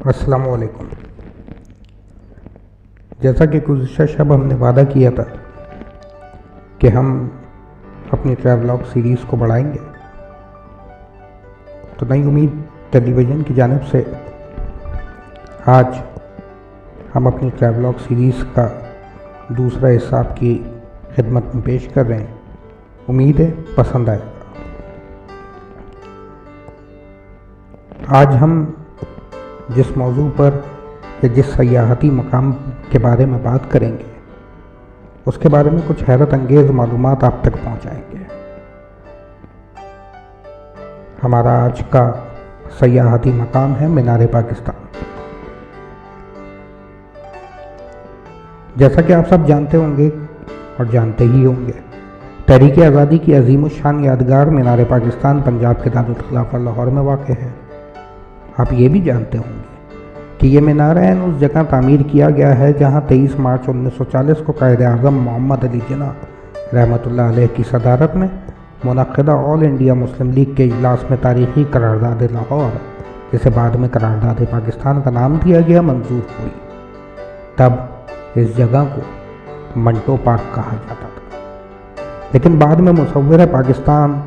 السلام علیکم۔ جیسا کہ گزشتہ شب ہم نے وعدہ کیا تھا کہ ہم اپنی ٹریولاگ سیریز کو بڑھائیں گے، تو نئی امید ٹیلی ویژن کی جانب سے آج ہم اپنی ٹریولاگ سیریز کا دوسرا حصہ آپ کی خدمت میں پیش کر رہے ہیں۔ امید ہے پسند آئے گا۔ آج ہم جس موضوع پر یا جس سیاحتی مقام کے بارے میں بات کریں گے اس کے بارے میں کچھ حیرت انگیز معلومات آپ تک پہنچائیں گے۔ ہمارا آج کا سیاحتی مقام ہے مینار پاکستان۔ جیسا کہ آپ سب جانتے ہوں گے اور جانتے ہی ہوں گے، تحریک آزادی کی عظیم الشان یادگار مینار پاکستان پنجاب کے دارالخلافہ لاہور میں واقع ہے۔ آپ یہ بھی جانتے ہوں گے کہ یہ مینار اس جگہ تعمیر کیا گیا ہے جہاں 23 مارچ 1940 کو قائد اعظم محمد علی جناح رحمۃ اللہ علیہ کی صدارت میں منعقدہ آل انڈیا مسلم لیگ کے اجلاس میں تاریخی قرارداد لاہور، جسے بعد میں قرارداد پاکستان کا نام دیا گیا، منظور ہوئی۔ تب اس جگہ کو منٹو پارک کہا جاتا تھا، لیکن بعد میں مصور پاکستان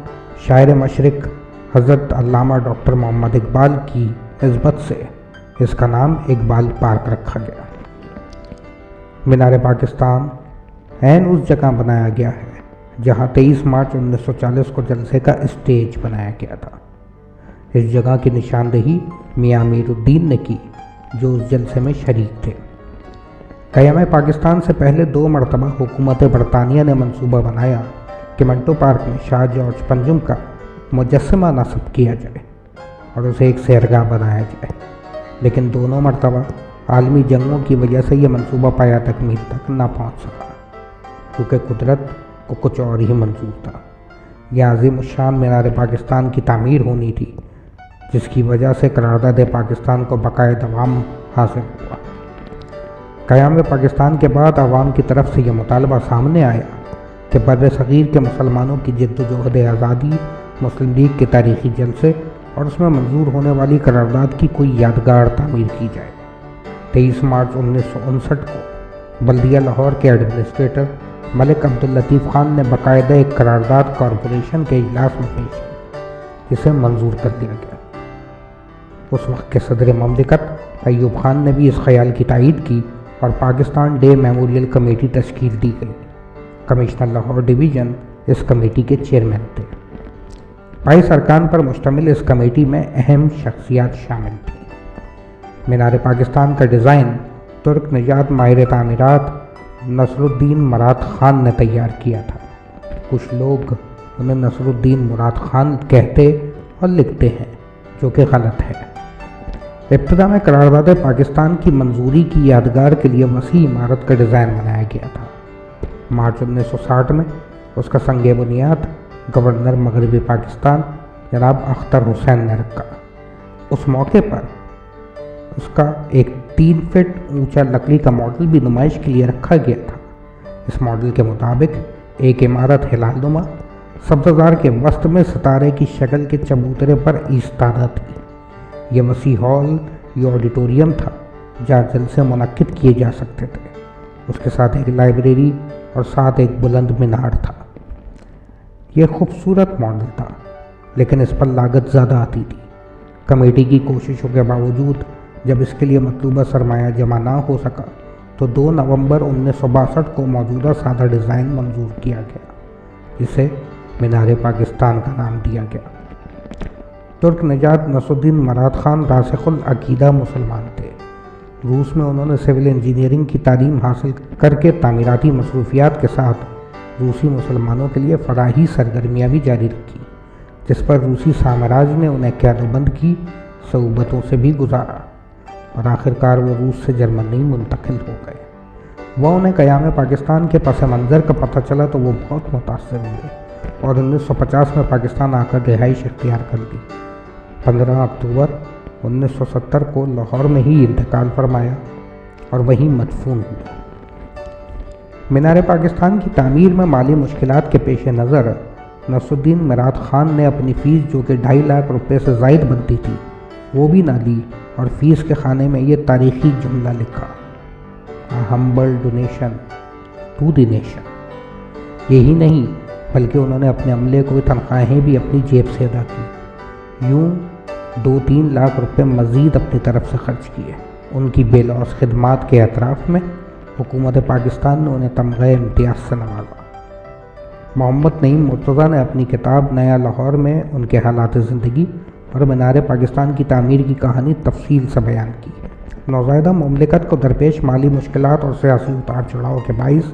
شاعر مشرق حضرت علامہ ڈاکٹر محمد اقبال کی نسبت سے اس کا نام اقبال پارک رکھا گیا۔ مینار پاکستان اس جگہ بنایا گیا ہے جہاں 23 مارچ 1940 کو جلسے کا اسٹیج بنایا گیا تھا۔ اس جگہ کی نشاندہی میاں امیر الدین نے کی جو اس جلسے میں شریک تھے۔ قیام پاکستان سے پہلے 2 مرتبہ حکومت برطانیہ نے منصوبہ بنایا کہ منٹو پارک میں شاہ جارج پنجم کا مجسمہ نصب کیا جائے اور اسے ایک سیرگاہ بنایا جائے، لیکن دونوں مرتبہ عالمی جنگوں کی وجہ سے یہ منصوبہ پایا تکمیل تک نہ پہنچ سکا، کیونکہ قدرت کو کچھ اور ہی منظور تھا۔ یہ عظیم الشان مینار پاکستان کی تعمیر ہونی تھی، جس کی وجہ سے قرارداد پاکستان کو بقائے دوام حاصل ہوا۔ قیام پاکستان کے بعد عوام کی طرف سے یہ مطالبہ سامنے آیا کہ بر صغیر کے مسلمانوں کی جد و جہد آزادی، مسلم لیگ کے تاریخی جلسے اور اس میں منظور ہونے والی قرارداد کی کوئی یادگار تعمیر کی جائے۔ 23 مارچ 1959 کو بلدیہ لاہور کے ایڈمنسٹریٹر ملک عبداللطیف خان نے باقاعدہ ایک قرارداد کارپوریشن کے اجلاس میں پیش کی، جسے منظور کر دیا گیا۔ اس وقت کے صدر مملکت ایوب خان نے بھی اس خیال کی تائید کی اور پاکستان ڈے میموریل کمیٹی تشکیل دی گئی۔ کمشنر لاہور ڈویژن اس کمیٹی کے چیئرمین تھے۔ 22 ارکان پر مشتمل اس کمیٹی میں اہم شخصیات شامل تھیں۔ مینار پاکستان کا ڈیزائن ترک نژاد ماہر تعمیرات نصر الدین مراد خان نے تیار کیا تھا۔ کچھ لوگ انہیں نصر الدین مراد خان کہتے اور لکھتے ہیں، جو کہ غلط ہے۔ ابتدا میں قرارداد پاکستان کی منظوری کی یادگار کے لیے وسیع عمارت کا ڈیزائن بنایا گیا تھا۔ مارچ 1960 میں اس کا سنگ بنیاد گورنر مغربی پاکستان جناب اختر حسین نے رکھا۔ اس موقع پر اس کا ایک 3 فٹ اونچا لکڑی کا ماڈل بھی نمائش کے لیے رکھا گیا تھا۔ اس ماڈل کے مطابق ایک عمارت ہلال نما سبززار کے وسط میں ستارے کی شکل کے چبوترے پر ایستادہ تھی۔ یہ وسیع ہال یا آڈیٹوریم تھا جہاں جلسے منعقد کیے جا سکتے تھے۔ اس کے ساتھ ایک لائبریری اور ساتھ ایک بلند مینار تھا۔ یہ خوبصورت ماڈل تھا، لیکن اس پر لاگت زیادہ آتی تھی۔ کمیٹی کی کوششوں کے باوجود جب اس کے لیے مطلوبہ سرمایہ جمع نہ ہو سکا تو 2 نومبر 1962 کو موجودہ سادہ ڈیزائن منظور کیا گیا، جسے مینار پاکستان کا نام دیا گیا۔ ترک نژاد نصر الدین مراد خان راسخ العقیدہ مسلمان تھے۔ روس میں انہوں نے سول انجینئرنگ کی تعلیم حاصل کر کے تعمیراتی مصروفیات کے ساتھ روسی مسلمانوں کے لیے فلاحی سرگرمیاں بھی جاری رکھی، جس پر روسی سامراج نے انہیں قید و بند کی صعوبتوں سے بھی گزارا اور آخرکار وہ روس سے جرمنی منتقل ہو گئے۔ وہ انہیں قیام پاکستان کے پس منظر کا پتہ چلا تو وہ بہت متاثر ہوئے اور 1950 میں پاکستان آ کر رہائش اختیار کر لی۔ 15 اکتوبر 1970 کو لاہور میں ہی انتقال فرمایا اور وہیں مدفون ہوئے۔ مینار پاکستان کی تعمیر میں مالی مشکلات کے پیش نظر نصر الدین مراد خان نے اپنی فیس، جو کہ 2.5 لاکھ روپے سے زائد بنتی تھی، وہ بھی نہ لی اور فیس کے خانے میں یہ تاریخی جملہ لکھا: ہمبل ڈونیشن ٹو دی نیشن۔ یہی نہیں بلکہ انہوں نے اپنے عملے کو تنخواہیں بھی اپنی جیب سے ادا کی، یوں 2-3 لاکھ روپے مزید اپنی طرف سے خرچ کیے۔ ان کی بے لوث خدمات کے اعتراف میں حکومت پاکستان نے انہیں تمغہ امتیاز سے نوازا۔ محمد نعیم مرتضیٰ نے اپنی کتاب نیا لاہور میں ان کے حالات زندگی اور مینار پاکستان کی تعمیر کی کہانی تفصیل سے بیان کی ہے۔ نوزائیدہ مملکت کو درپیش مالی مشکلات اور سیاسی اتار چڑھاؤ کے باعث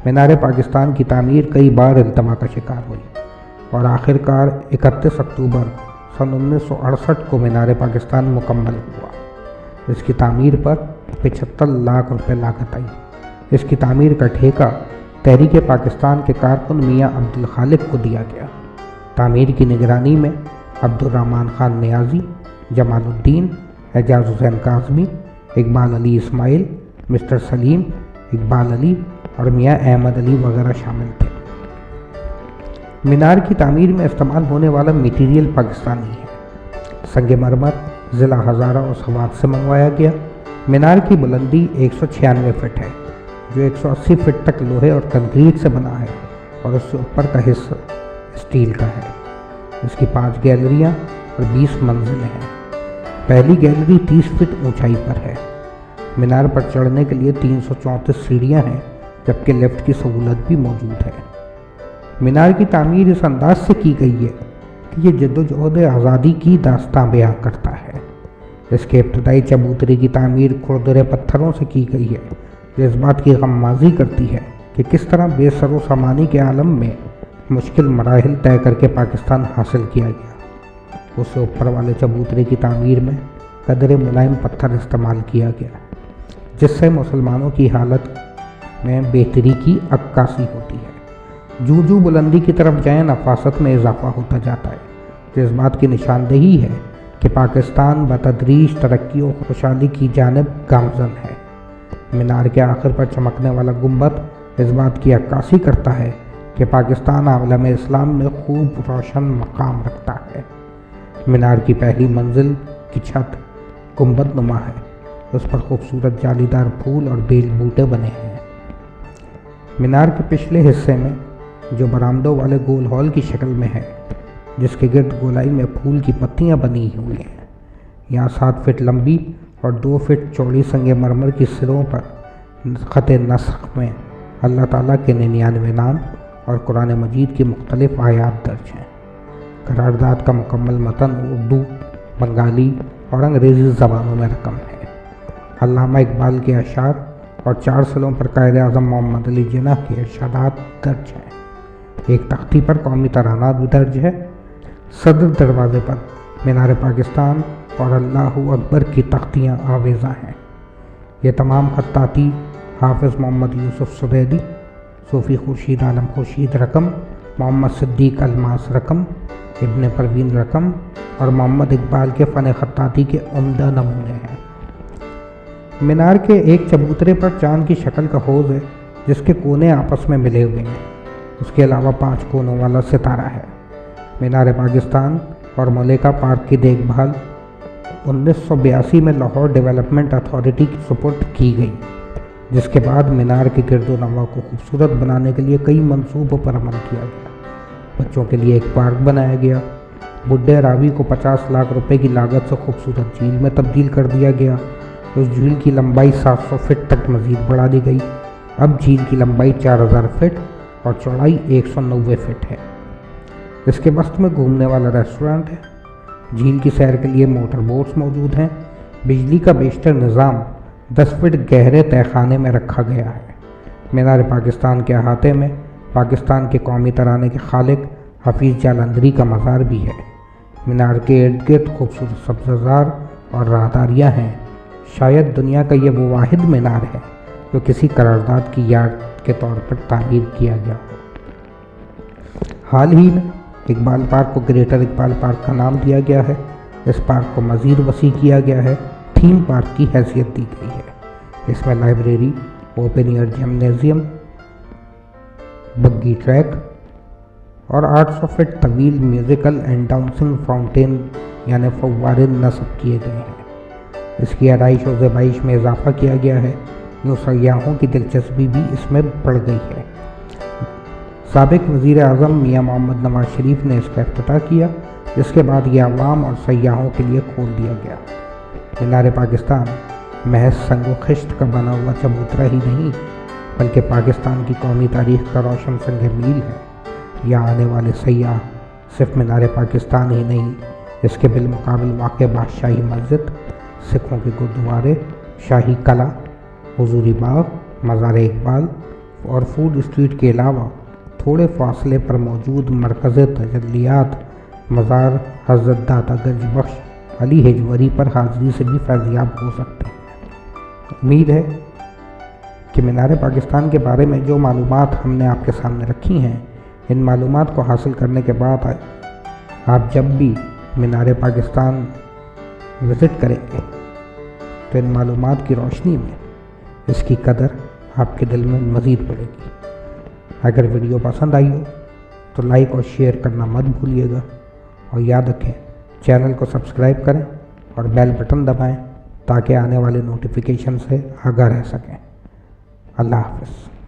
مینار پاکستان کی تعمیر کئی بار التوا کا شکار ہوئی اور آخر کار 31 اکتوبر سن 1968 کو مینار پاکستان مکمل ہوا۔ اس کی تعمیر پر 75 لاکھ روپے لاگت آئی۔ اس کی تعمیر کا ٹھیکہ تحریک پاکستان کے کارکن میاں عبدالخالق کو دیا گیا۔ تعمیر کی نگرانی میں عبدالرحمن خان نیازی، جمال الدین، اعجاز حسین کاظمی، اقبال علی اسماعیل، مسٹر سلیم، اقبال علی اور میاں احمد علی وغیرہ شامل تھے۔ مینار کی تعمیر میں استعمال ہونے والا میٹیریل پاکستانی ہے۔ سنگ مرمر ضلع ہزارہ اور سوات سے منگوایا گیا۔ مینار کی بلندی 196 فٹ ہے، جو 180 فٹ تک لوہے اور کنکریٹ سے بنا ہے اور اس سے اوپر کا حصہ اسٹیل کا ہے۔ اس کی 5 گیلریاں اور 20 منزلیں ہیں۔ پہلی گیلری 30 فٹ اونچائی پر ہے۔ مینار پر چڑھنے کے لیے 334 سیڑھیاں ہیں، جبکہ لفٹ کی سہولت بھی موجود ہے۔ مینار کی تعمیر اس انداز سے کی گئی ہے کہ یہ جدوجہد آزادی کی داستاں بیان کرتا ہے۔ اس کے ابتدائی چبوترے کی تعمیر کھردرے پتھروں سے کی گئی ہے، جو اس بات کی غمازی کرتی ہے کہ کس طرح بے سر و سامانی کے عالم میں مشکل مراحل طے کر کے پاکستان حاصل کیا گیا۔ اس سے اوپر والے چبوترے کی تعمیر میں قدرے ملائم پتھر استعمال کیا گیا، جس سے مسلمانوں کی حالت میں بہتری کی عکاسی ہوتی ہے۔ جو بلندی کی طرف جائیں نفاست میں اضافہ ہوتا جاتا ہے، جو اس بات کی نشاندہی ہے کہ پاکستان بتدریج ترقی و خوشحالی کی جانب گامزن ہے۔ مینار کے آخر پر چمکنے والا گنبد اس بات کی عکاسی کرتا ہے کہ پاکستان عالم اسلام میں خوب روشن مقام رکھتا ہے۔ مینار کی پہلی منزل کی چھت گنبد نما ہے، اس پر خوبصورت جالیدار پھول اور بیل بوٹے بنے ہیں۔ مینار کے پچھلے حصے میں جو برآمدوں والے گول ہال کی شکل میں ہے، جس کے گرد گولائی میں پھول کی پتیاں بنی ہوئی ہیں، یہاں 7 فٹ لمبی اور 2 فٹ چوڑی سنگ مرمر کی سروں پر خط نسخ میں اللہ تعالیٰ کے 99 نام اور قرآن مجید کی مختلف آیات درج ہیں۔ قرارداد کا مکمل متن اردو، بنگالی اور انگریزی زبانوں میں رقم ہے۔ علامہ اقبال کے اشعار اور 4 سلوں پر قائد اعظم محمد علی جناح کے ارشادات درج ہیں۔ ایک تختی پر قومی ترانات بھی درج ہے۔ صدر دروازے پر مینار پاکستان اور اللہ اکبر کی تختیاں آویزاں ہیں۔ یہ تمام خطاطی حافظ محمد یوسف سویدی، صوفی خورشید عالم خورشید رقم، محمد صدیق الماس رقم، ابن پروین رقم اور محمد اقبال کے فن خطاطی کے عمدہ نمونے ہیں۔ مینار کے ایک چبوترے پر چاند کی شکل کا حوض ہے، جس کے کونے آپس میں ملے ہوئے ہیں۔ اس کے علاوہ 5 کونوں والا ستارہ ہے۔ مینار پاکستان اور ملیکہ پارک کی دیکھ بھال 1982 میں لاہور ڈیولپمنٹ اتھارٹی کی سپرد کی گئی، جس کے بعد مینار کے گرد و نواح کو خوبصورت بنانے کے لیے کئی منصوبوں پر عمل کیا گیا۔ بچوں کے لیے ایک پارک بنایا گیا، بڈھے راوی کو 50 لاکھ روپے کی لاگت سے خوبصورت جھیل میں تبدیل کر دیا گیا۔ اس جھیل کی لمبائی 700 فٹ تک مزید بڑھا دی گئی۔ اب جھیل کی لمبائی 4000 فٹ اور چوڑائی 190 فٹ ہے۔ اس کے وسط میں گھومنے والا ریسٹورنٹ ہے۔ جھیل کی سیر کے لیے موٹر بوٹس موجود ہیں۔ بجلی کا بیشتر نظام 10 فٹ گہرے تہہ خانے میں رکھا گیا ہے۔ مینار پاکستان کے احاطے میں پاکستان کے قومی ترانے کے خالق حفیظ جالندھری کا مزار بھی ہے۔ مینار کے ارد گرد خوبصورت سبززار اور راہداریاں ہیں۔ شاید دنیا کا یہ وہ واحد مینار ہے جو کسی قرارداد کی یاد کے طور پر تعمیر کیا گیا ہو۔ حال ہی میں اقبال پارک کو گریٹر اقبال پارک کا نام دیا گیا ہے۔ اس پارک کو مزید وسیع کیا گیا ہے، تھیم پارک کی حیثیت دی گئی ہے۔ اس میں اور 800 فٹ طویل میوزیکل اینڈ ڈاؤنسنگ فاؤنٹین یعنی فوارے نصب کیے گئے ہیں۔ اس کی آرائش و زیبائش میں اضافہ کیا گیا ہے، یوں سیاحوں کی دلچسپی بھی اس میں بڑھ گئی ہے۔ سابق وزیر اعظم میاں محمد نواز شریف نے اس کا افتتاح کیا، جس کے بعد یہ عوام اور سیاحوں کے لیے کھول دیا گیا۔ مینار پاکستان محض سنگ و خشت کا بنا ہوا چبوترا ہی نہیں، بلکہ پاکستان کی قومی تاریخ کا روشن سنگ میل ہے۔ یہاں آنے والے سیاح صرف مینار پاکستان ہی نہیں، اس کے بالمقابل واقع بادشاہی مسجد، سکھوں کے گردوارے، شاہی قلعہ، حضوری باغ، مزار اقبال اور فوڈ اسٹریٹ کے علاوہ تھوڑے فاصلے پر موجود مرکز تجلیات مزار حضرت داتا گنج بخش علی ہجوری پر حاضری سے بھی فیضیاب ہو سکتے ہیں۔ امید ہے کہ مینار پاکستان کے بارے میں جو معلومات ہم نے آپ کے سامنے رکھی ہیں، ان معلومات کو حاصل کرنے کے بعد آپ جب بھی مینار پاکستان وزٹ کریں گے تو ان معلومات کی روشنی میں اس کی قدر آپ کے دل میں مزید بڑھے گی۔ اگر ویڈیو پسند آئی ہو تو لائک اور شیئر کرنا مت بھولیے گا، اور یاد رکھیں چینل کو سبسکرائب کریں اور بیل بٹن دبائیں تاکہ آنے والے نوٹیفیکیشن سے آگاہ رہ سکیں۔ اللہ حافظ۔